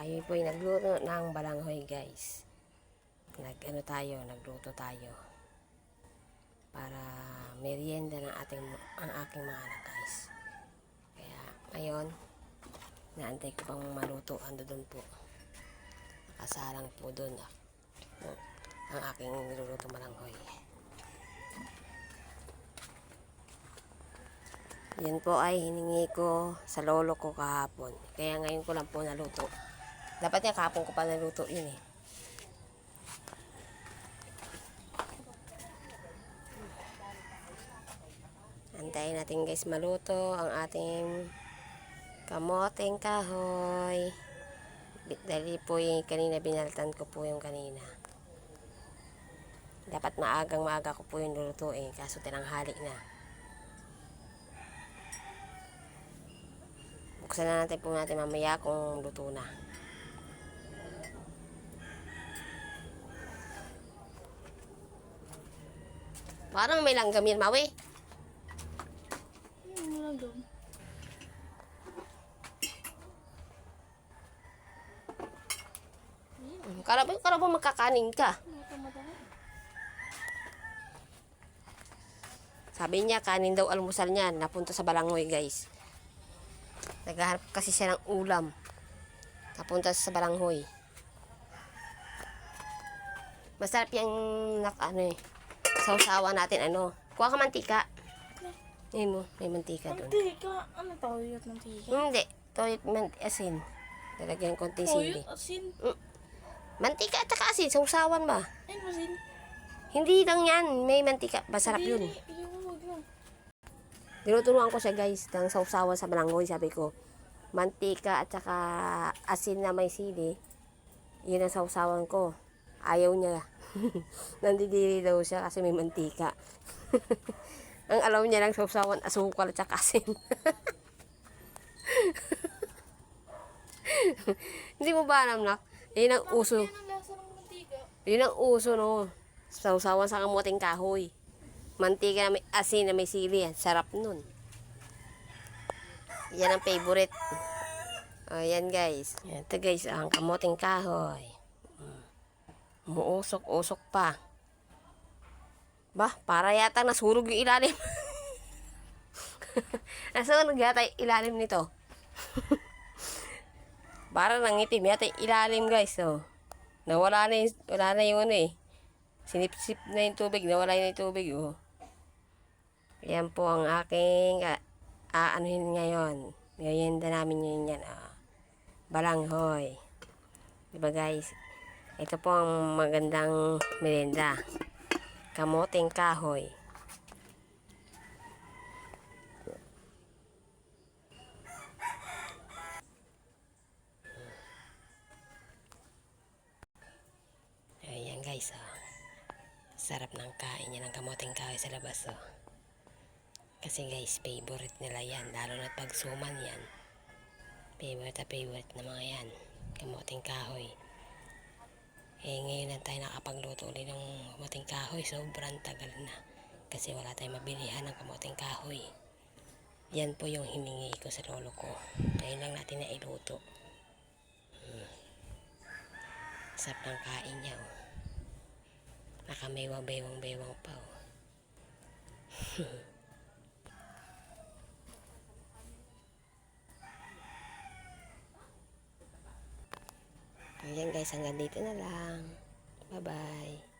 Tayo po ay nagluto ng balanghoy guys. Nagluto tayo para merienda ng ang aking mga anak guys. Kaya ngayon, naantay ko pang maluto. Ando doon po. Nakasalang po doon ang aking niluluto balanghoy. Yan po ay hiningi ko sa lolo ko kahapon. Kaya ngayon ko lang po naluto. Dapat nga kahapon ko pa naluto yun eh. Antayin natin guys maluto ang ating kamoteng kahoy. Dali po yung kanina binaltan ko po yung kanina. Dapat maaga ko po yung lulutuin kaso tinanghali na. Buksan na natin po mamaya kung luto na. Parang may langgam yan, Maui. May langgam. Kala ba magkakanin ka? Sabi niya, kanin daw almusal niya. Napunta sa balanghoy, guys. Naghahanap kasi siya ng ulam. Napunta sa balanghoy. Masarap yung sausawa natin, Kuha ka mantika. Ayun mo, may mantika doon. Mantika? Ano toyot mantika? Hindi. Toyot asin. Lalagyan konti sili. Toyot asin? Mantika at saka asin. Sausawan ba? Ay, asin? Hindi lang yan. May mantika. Masarap yun. Huwag lang. Tinuturuan ko siya guys ng sausawan sa balanghoy. Sabi ko, mantika at saka asin na may sili. Yun ang sausawan ko. Ayaw niya. Nandidiri daw siya kasi may mantika. Ang alam niya lang sausawan, asukal at saka asin. Hindi mo ba alam na? Yun ang uso. Yan ang lasa ng mantika. Yun ang uso, no? Sausawan sa kamuting kahoy. Mantika na may asin na may sili. Sarap nun. Yan ang favorite. Ayan guys. Ito guys, ang kamuting kahoy. Muusok-usok pa. Bah, para yata nasunog yung ilalim. Nasunog yata yung ilalim nito. Para nangitim yata yung ilalim guys. Nawala na yung sinipsip na yung tubig. Nawala na yung tubig. Yan po ang aking anuhin ngayon. Merienda namin yun yan. Balanghoy. Diba guys? Ito po ang magandang merienda. Kamoting kahoy. Ayan guys. Sarap ng kain yan ng kamoting kahoy sa labas. Kasi guys, favorite nila yan. Lalo na pag suman yan. Favorite na mga yan. Kamoting kahoy. Ngayon lang tayo nakapagluto ulit ng kamoting kahoy. Sobrang tagal na. Kasi wala tayong mabilihan ng kamoting kahoy. Yan po yung hiningi ko sa lolo ko. Ngayon lang natin na iluto. Sarap ng kain niya. Nakamewang-bewang pa. Ayan guys, hanggang dito na lang. Bye-bye.